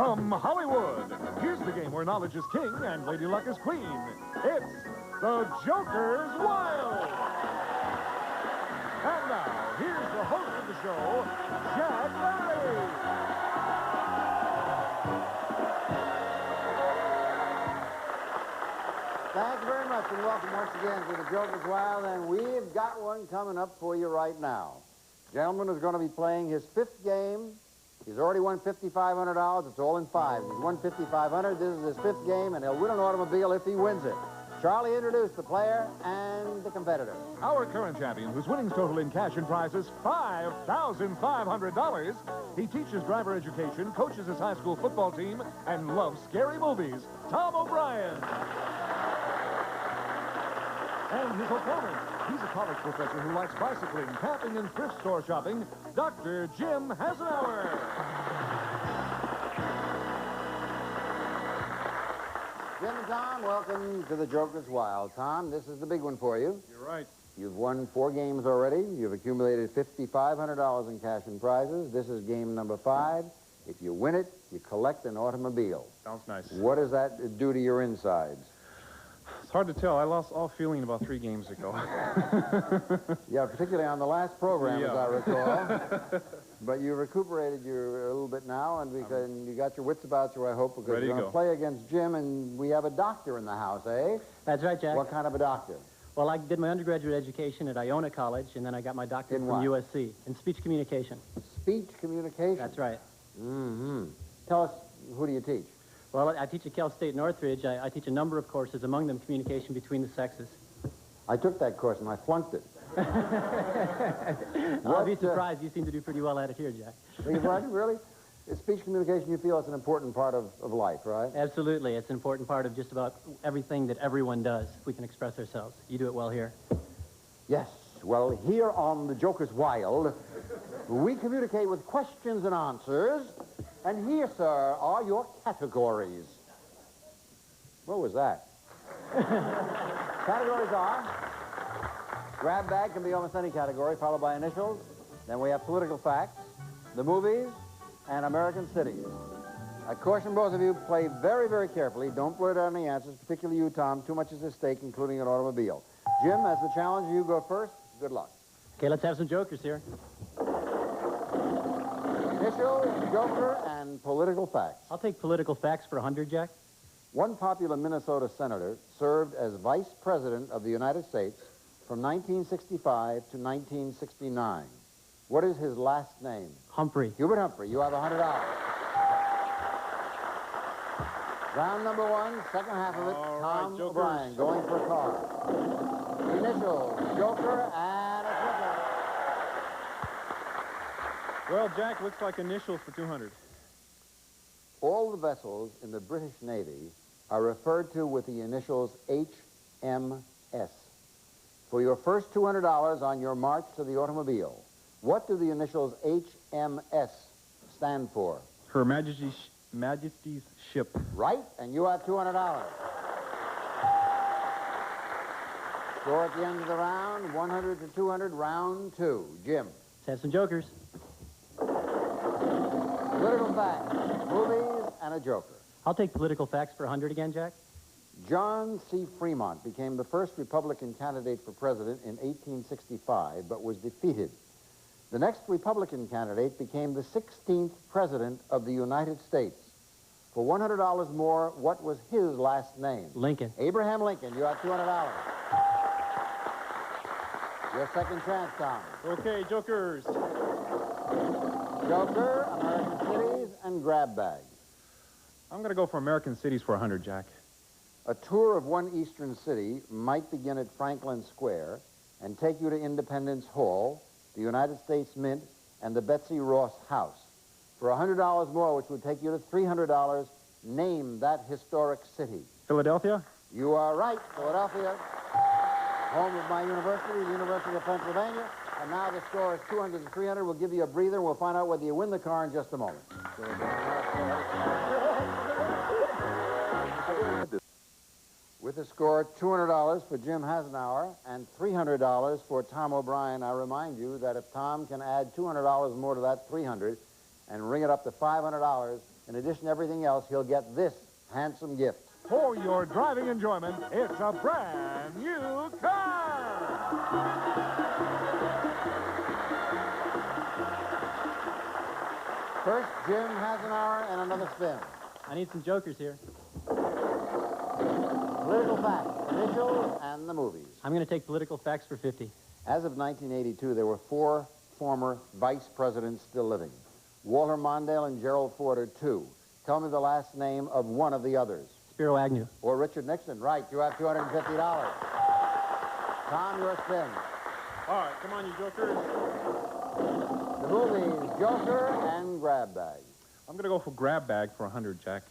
From Hollywood, here's the game where knowledge is king and Lady Luck is queen. It's the Joker's Wild. And now, here's the host of the show, Jack Barry. Thank you very much, and welcome once again to the Joker's Wild, and we've got one coming up for you right now. Gentleman is going to be playing his fifth game. He's already won $5,500. It's all in five. He's won $5,500. This is his fifth game, and he'll win an automobile if he wins it. Charlie, introduce the player and the competitor. Our current champion, whose winnings total in cash and prizes $5,500. He teaches driver education, coaches his high school football team, and loves scary movies. Tom O'Brien. And his opponent, he's a college professor who likes bicycling, camping, and thrift store shopping, Dr. Jim Hasenauer. Jim and Tom, welcome to the Joker's Wild. Tom, this is the big one for you. You're right. You've won 4 games already. You've accumulated $5,500 in cash and prizes. This is game number 5. If you win it, you collect an automobile. Sounds nice. What does that do to your insides? It's hard to tell. I lost all feeling about 3 games ago. Yeah, particularly on the last program, as I recall. But you recuperated a little bit now, and because you got your wits about you, I hope, because Ready you're to going to go. play against Jim, and we have a doctor in the house, eh? That's right, Jack. What kind of a doctor? Well, I did my undergraduate education at Iona College, and then I got my doctorate In from what? USC in speech communication. Speech communication? That's right. Mm-hmm. Tell us, who do you teach? Well, I teach at Cal State Northridge. I teach a number of courses, among them communication between the sexes. I took that course, and I flunked it. I'll be surprised. You seem to do pretty well at it here, Jack. Really? Speech communication, you feel it's an important part of life, right? Absolutely. It's an important part of just about everything that everyone does, if we can express ourselves. You do it well here. Yes. Well, here on the Joker's Wild, we communicate with questions and answers. And here, sir, are your categories. What was that? Categories are: grab bag can be almost any category, followed by initials. Then we have political facts, the movies, and American cities. I caution both of you, play very, very carefully. Don't blurt out any answers, particularly you, Tom. Too much is at stake, including an automobile. Jim, as the challenger, you go first. Good luck. Okay, let's have some jokers here. Initials, Joker, and political facts. I'll take political facts for 100, Jack. One popular Minnesota senator served as vice president of the United States from 1965 to 1969. What is his last name? Humphrey. Hubert Humphrey. You have $100. Round number 1, second half of it, All Tom right, O'Brien going for a car. Initials, Joker, and a Joker. Well, Jack, looks like initials for 200. All the vessels in the British Navy are referred to with the initials HMS. For your first $200 on your march to the automobile, what do the initials HMS stand for? Her Majesty's ship. Right, and you have $200. Score at the end of the round, 100 to 200, round 2. Jim. Let's have some jokers. Political facts, movies, and a joker. I'll take political facts for 100 again, Jack. John C. Fremont became the first Republican candidate for president in 1865, but was defeated. The next Republican candidate became the 16th president of the United States. For $100 more, what was his last name? Lincoln. Abraham Lincoln. You have $200. Your second chance, Tom. Okay, jokers. Joker, American cities, and grab bag. I'm going to go for American cities for 100, Jack. A tour of one eastern city might begin at Franklin Square and take you to Independence Hall, the United States Mint, and the Betsy Ross House. For $100 more, which would take you to $300, name that historic city. Philadelphia? You are right, Philadelphia. Home of my university, the University of Pennsylvania. And now the score is 200 to 300. We'll give you a breather, and we'll find out whether you win the car in just a moment. With a score $200 for Jim Hasenauer and $300 for Tom O'Brien, I remind you that if Tom can add $200 more to that $300 and ring it up to $500. In addition to everything else, he'll get this handsome gift. For your driving enjoyment, it's a brand new car! First, Jim has an hour and another spin. I need some jokers here. Political facts, initials, and the movies. I'm going to take political facts for 50. As of 1982, there were 4 former vice presidents still living. Walter Mondale and Gerald Ford are 2. Tell me the last name of one of the others. Spiro Agnew. Or Richard Nixon. Right, you have $250. Tom, your spin. All right, come on, you jokers. The movies, Joker and Grab Bag. I'm going to go for grab bag for 100, Jack.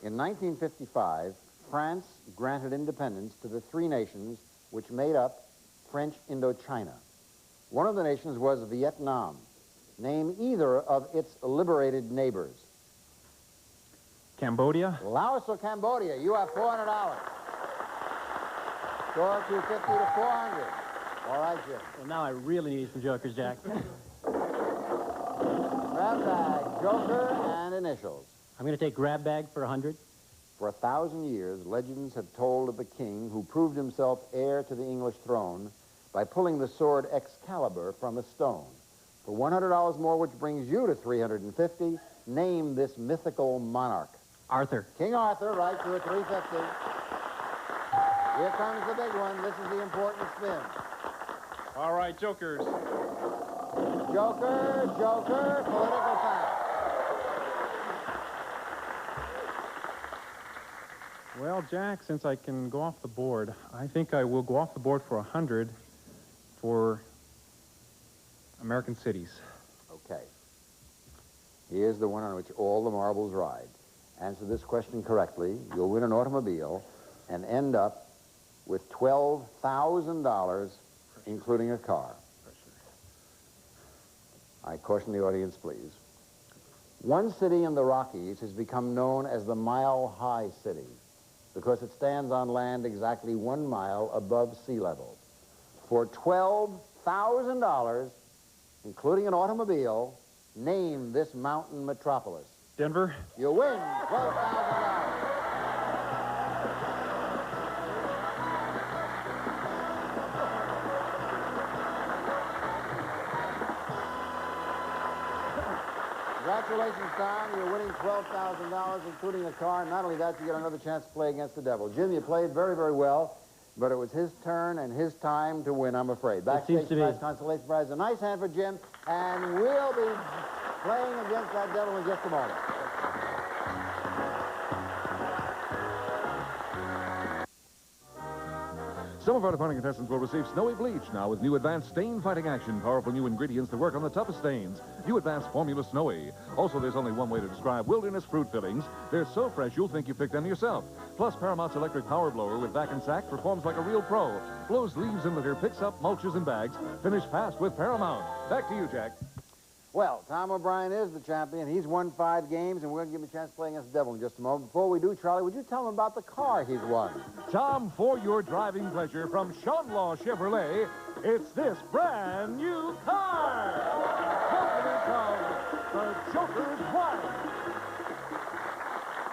In 1955, France granted independence to the 3 nations which made up French Indochina. One of the nations was Vietnam. Name either of its liberated neighbors. Cambodia? Laos or Cambodia? You have $400. Score 250 to 400. All right, Jim. Well, now I really need some jokers, Jack. Grab bag, Joker, and initials. I'm going to take grab bag for 100. For 1,000 years, legends have told of the king who proved himself heir to the English throne by pulling the sword Excalibur from a stone. For $100 more, which brings you to $350, name this mythical monarch. Arthur. King Arthur, right, to a $350. Here comes the big one. This is the important spin. All right, jokers. Joker, Joker, political fact. Well, Jack, since I can go off the board, I think I will go off the board for 100 for American cities. Okay. Here's the one on which all the marbles ride. Answer this question correctly, you'll win an automobile and end up with $12,000, including a car. I caution the audience, please. One city in the Rockies has become known as the Mile High City because it stands on land exactly 1 mile above sea level. For $12,000, including an automobile, name this mountain metropolis. Denver? You win $12,000. Congratulations, Tom. You're winning $12,000, including a car. Not only that, you get another chance to play against the devil. Jim, you played very, very well, but it was his turn and his time to win, I'm afraid. Backstage prize, consolation prize, a nice hand for Jim, and we'll be playing against that devil in just a moment. Some of our departing contestants will receive snowy bleach now with new advanced stain-fighting action. Powerful new ingredients to work on the toughest stains. New advanced formula snowy. Also, there's only one way to describe wilderness fruit fillings. They're so fresh you'll think you picked them yourself. Plus, Paramount's electric power blower with vac and sack performs like a real pro. Blows leaves and litter, picks up, mulches and bags. Finish fast with Paramount. Back to you, Jack. Well, Tom O'Brien is the champion. He's won 5 games, and we're going to give him a chance to play against the devil in just a moment. Before we do, Charlie, would you tell him about the car he's won? Tom, for your driving pleasure from Shonlaw Chevrolet, it's this brand new car. Company of the Joker's wife.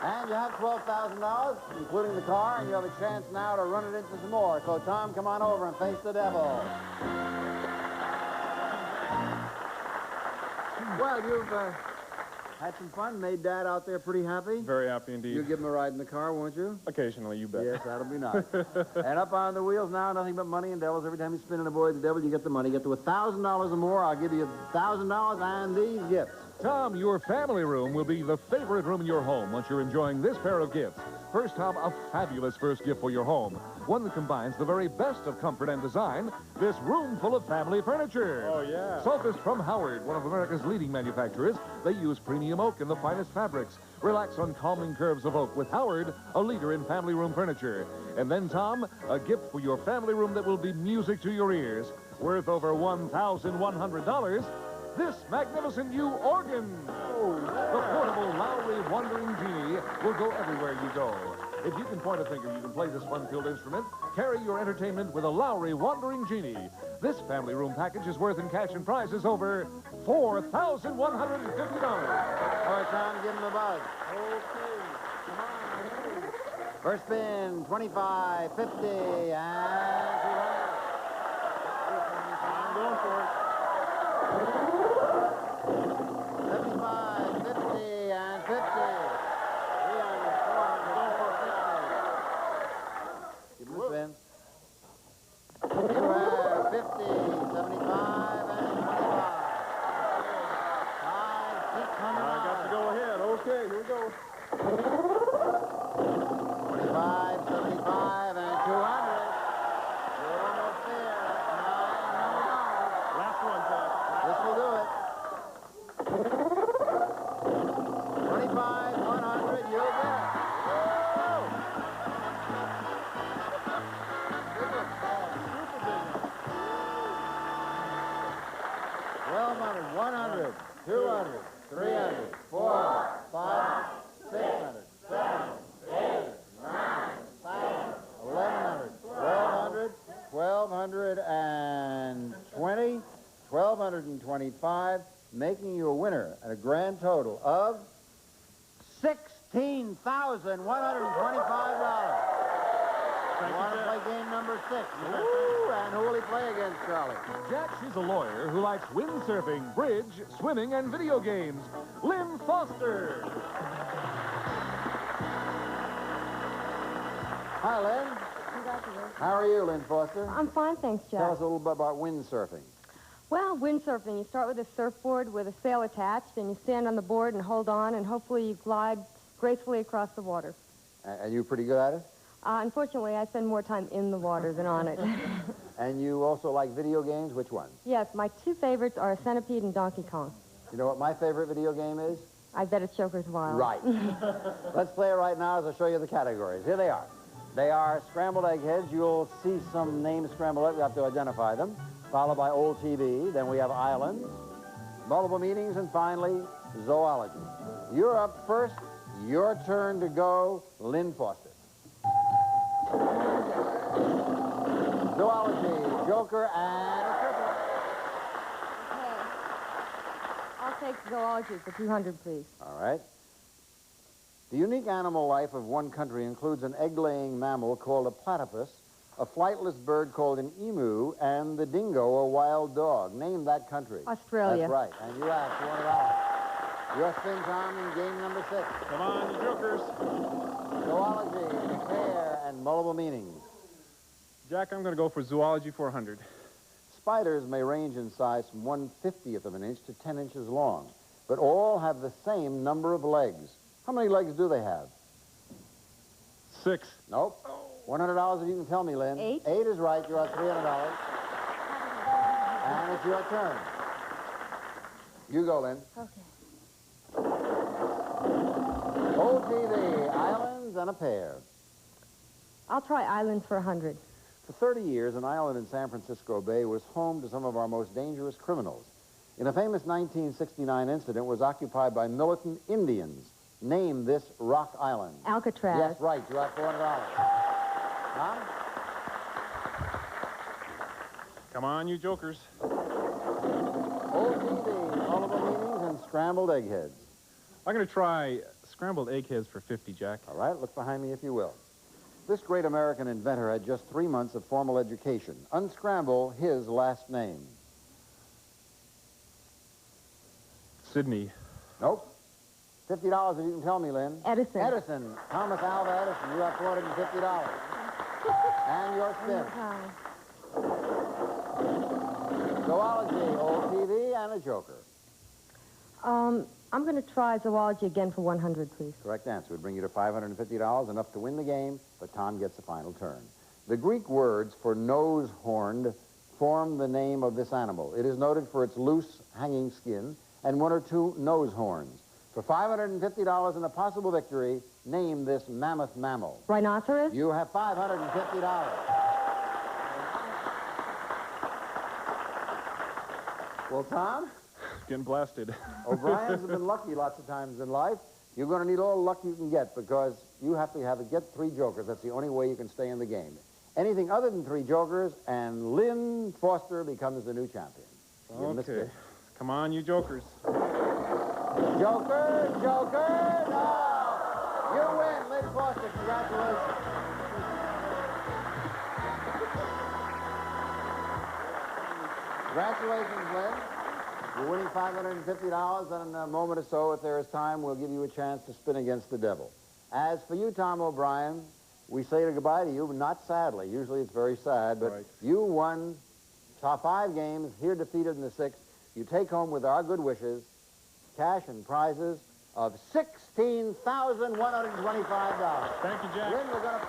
And you have $12,000, including the car, and you have a chance now to run it into some more. So, Tom, come on over and face the devil. Well, you've had some fun, made Dad out there pretty happy. Very happy indeed. You'll give him a ride in the car, won't you? Occasionally, you bet. Yes, that'll be nice. And up on the wheels now, nothing but money and devils. Every time you spin and avoid the devil, you get the money. Get to $1,000 or more, I'll give you $1,000 and these gifts. Tom, your family room will be the favorite room in your home once you're enjoying this pair of gifts. First, Tom, a fabulous first gift for your home. One that combines the very best of comfort and design, this room full of family furniture. Oh, yeah. Sophist from Howard, one of America's leading manufacturers. They use premium oak in the finest fabrics. Relax on calming curves of oak with Howard, a leader in family room furniture. And then, Tom, a gift for your family room that will be music to your ears. Worth over $1,100. This magnificent new organ. Oh, yeah. The portable Lowry Wandering Genie will go everywhere you go. If you can point a finger, you can play this fun-filled instrument. Carry your entertainment with a Lowry Wandering Genie. This family room package is worth in cash and prizes over $4,150. All right, Tom, give him a buzz. Okay. Come on. First spin, 25, 50, and 200. I'm going for it. 75, 50, and 50. 300, 400, 450. Give him a spin. You have 50, 75, and 25. 5, 600. I got to go ahead. Okay, here we go. 25, 75, and 200. You're almost there. $900. Last one, Jack. This will do it. 25, 100, you'll get it. $1,200, 100, 200, 300, 400, 500, 600, 700, 800, 900, 1,100, 1,200, 1,220, 1,225, making you a winner at a grand total of $16,125. You want to play game number 6. Ooh, and who will he play against, Charlie? Jack, she's a lawyer who likes windsurfing, bridge, swimming, and video games. Lynn Foster. Hi, Lynn. Congratulations. How are you, Lynn Foster? I'm fine, thanks, Jack. Tell us a little bit about windsurfing. Well, windsurfing, you start with a surfboard with a sail attached, and you stand on the board and hold on, and hopefully you glide gracefully across the water. Are you pretty good at it? Unfortunately, I spend more time in the water than on it. And you also like video games? Which ones? Yes, my two favorites are Centipede and Donkey Kong. You know what my favorite video game is? I bet it's Joker's Wild. Right. Let's play it right now as I show you the categories. Here they are. They are scrambled egg heads. You'll see some names scrambled up. You have to identify them. Followed by old TV. Then we have islands, multiple meanings, and finally, zoology. You're up first. Your turn to go, Lynn Foster. Zoology, Joker, and a triple. Okay. I'll take zoology for 200, please. All right. The unique animal life of one country includes an egg-laying mammal called a platypus, a flightless bird called an emu, and the dingo, a wild dog. Name that country. Australia. That's right. And you have $200. Your spin, Tom, in game number 6. Come on, you jokers. Zoology, pair, and multiple meanings. Jack, I'm going to go for zoology for 100. Spiders may range in size from 1/50th of an inch to 10 inches long, but all have the same number of legs. How many legs do they have? 6. Nope. $100 if you can tell me, Lynn. 8. 8 is right. You're at $300. And it's your turn. You go, Lynn. Okay. Old TV, islands, and a pair. I'll try islands for 100. For 30 years, an island in San Francisco Bay was home to some of our most dangerous criminals. In a famous 1969 incident, was occupied by militant Indians. Name this rock island. Alcatraz. Yes, right. You're at $400. Huh? Come on, you jokers. Old TV, multiple meanings, and scrambled eggheads. I'm going to try scrambled eggheads for 50, Jack. All right, look behind me if you will. This great American inventor had just 3 months of formal education. Unscramble his last name. Sydney. Nope. $50 if you can tell me, Lynn. Edison. Edison. Thomas Alva Edison. You have $450. And your spin. Zoology, old TV, and a joker. I'm going to try zoology again for 100, please. Correct answer would bring you to $550, enough to win the game, but Tom gets the final turn. The Greek words for nose-horned form the name of this animal. It is noted for its loose, hanging skin and 1 or 2 nose horns. For $550 and a possible victory, name this mammoth mammal. Rhinoceros? You have $550. Well, Tom? Getting blasted. O'Brien's have been lucky lots of times in life. You're going to need all the luck you can get because you have to get 3 jokers. That's the only way you can stay in the game. anything other than 3 jokers, and Lynn Foster becomes the new champion. Give him a Okay. spin. Come on, you jokers. Joker, Joker, no! You win, Lynn Foster. Congratulations. Congratulations, Lynn. You're winning $550, and in a moment or so, if there is time, we'll give you a chance to spin against the devil. As for you, Tom O'Brien, we say goodbye to you, but not sadly. Usually it's very sad, but Right. you won top 5 games, here defeated in the 6th. You take home, with our good wishes, cash and prizes of $16,125. Thank you, Jack. Lynn, we're going to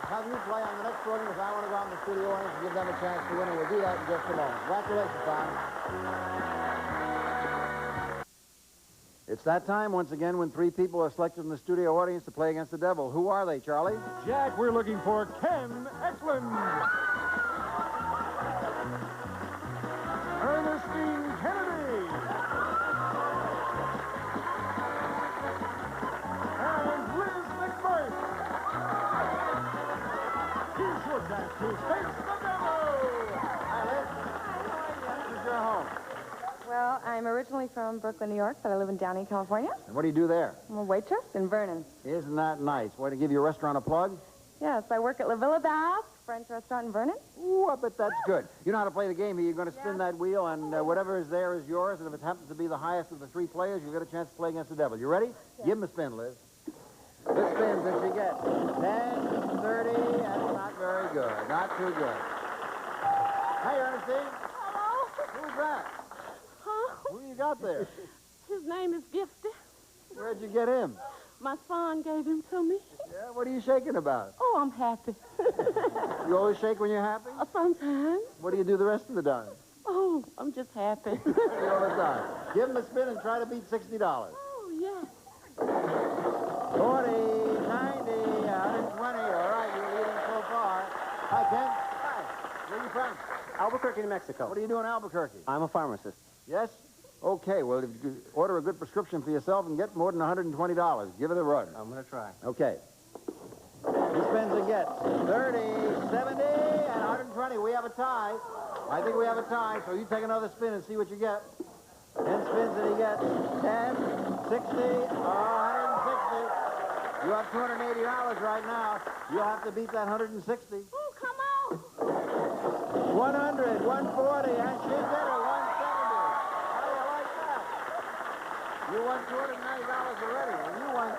have you play on the next program because I want to go out in the studio audience and give them a chance to win, and we'll do that in just a moment. Congratulations, Tom. It's that time once again when 3 people are selected in the studio audience to play against the devil. Who are they, Charlie? Jack, we're looking for Ken Eklund. Ernestine Kennedy. And Liz McBurth. Here's your chance to face the devil. Hi, Liz. This is your home. Well, I'm originally from Brooklyn, New York, but I live in Downey, California. And what do you do there? I'm a waitress in Vernon. Isn't that nice? Want to give your restaurant a plug? Yes, I work at La Villa Bath, French restaurant in Vernon. Ooh, I bet that's good. You know how to play the game here. You're going to spin that wheel, and whatever is there is yours. And if it happens to be the highest of the 3 players, you've got a chance to play against the devil. You ready? Give him a spin, Liz. This spins as you get 10, 30, and it's not very good. Not too good. Hey, Ernestine. Hello? Who's that? Huh? Who you got there? His name is Gifty. Where'd you get him? My son gave him to me. Yeah, what are you shaking about? Oh, I'm happy. You always shake when you're happy? Sometimes. What do you do the rest of the time? Oh, I'm just happy. All the time. Give him a spin and try to beat $60. Oh, yeah. 40, 90, 120. All right, you're leading so far. Hi, Ken. Hi. Where are you from? Albuquerque, New Mexico. What do you do in Albuquerque? I'm a pharmacist. Yes? Okay, well, if you order a good prescription for yourself and get more than $120, give it a run. I'm going to try. Okay. He spins and gets 30, 70, and 120. We have a tie. I think we have a tie, so you take another spin and see what you get. 10 spins and he gets 10, 60, 160. You have $280 right now. You'll have to beat that 160. Oh, come on. 100, 140, and she did it, 170. How do you like that? You won $290 already, and you won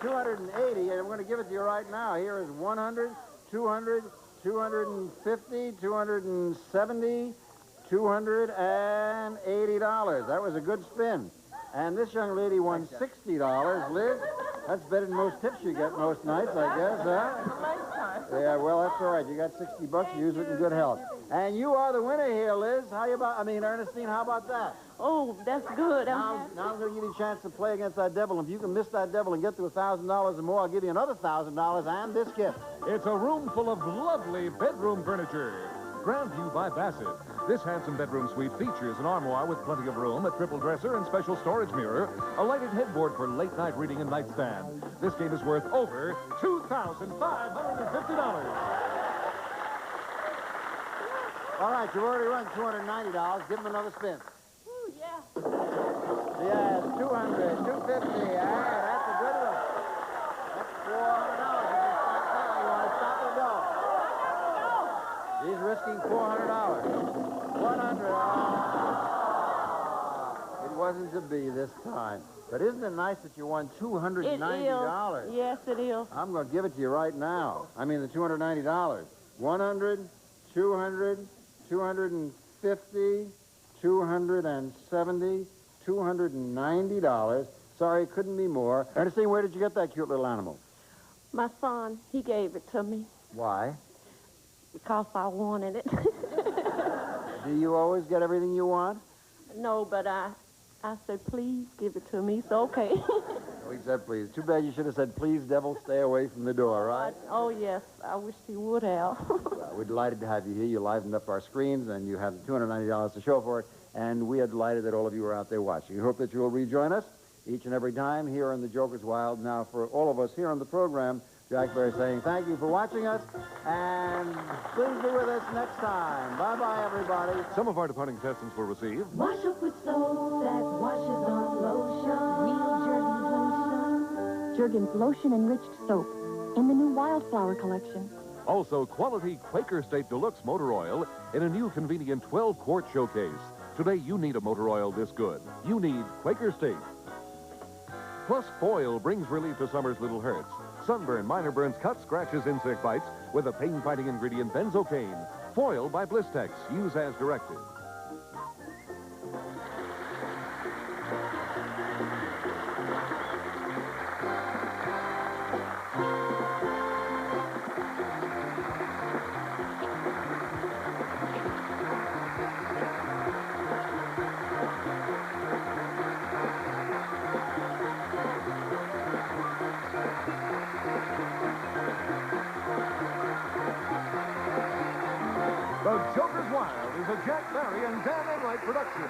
280, and I'm going to give it to you right now. Here is 100, 200, 250, 270, $280. That was a good spin. And this young lady won $60. Liz, that's better than most tips you get most nights, I guess, huh? Yeah, well, that's all right. You got $60. Use it in good health. And you are the winner here, Liz. Ernestine, how about that? Oh, that's good. Now I'm going to give you a chance to play against that devil. If you can miss that devil and get to $1,000 or more, I'll give you another $1,000 and this gift. It's a room full of lovely bedroom furniture. Grandview by Bassett. This handsome bedroom suite features an armoire with plenty of room, a triple dresser and special storage mirror, a lighted headboard for late night reading and nightstand. This game is worth over $2,550. All right, you've already run $290. Give him another spin. Oh, yeah. Yes, 200, 250. Ah, that's a good one. That's $400. You want to stop or go? He's risking $400. 100. It wasn't to be this time. But isn't it nice that you won $290? It is. Yes, it is. I'm going to give it to you right now. I mean, the $290. 100, 200, 250, 270, $290. Sorry, it couldn't be more. Ernestine, where did you get that cute little animal? My son, he gave it to me Why? because I wanted it. Do you always get everything you want? No, but I said, please give it to me. It's okay. Oh, he said, please. Too bad you should have said, please, devil, stay away from the door, right? Oh, yes. I wish he would have. Well, we're delighted to have you here. You livened up our screens, and you have $290 to show for it. And we are delighted that all of you are out there watching. We hope that you will rejoin us each and every time here on the Joker's Wild. Now, for all of us here on the program, Jack Barry saying thank you for watching us, and please be with us next time. Bye-bye, everybody. Some of our departing contestants will receive Wash up with soap that washes on lotion. Real Jergens lotion. Jergens lotion-enriched soap in the new Wildflower collection. also quality Quaker State Deluxe Motor Oil in a new convenient 12-quart showcase. Today, you need a motor oil this good. You need Quaker State. Plus, foil brings relief to summer's little hurts. Sunburn, minor burns, cuts, scratches, insect bites with a pain-fighting ingredient, benzocaine. Foil by Blistex. Use as directed. The Joker's Wild is a Jack Barry and Dan Enright production.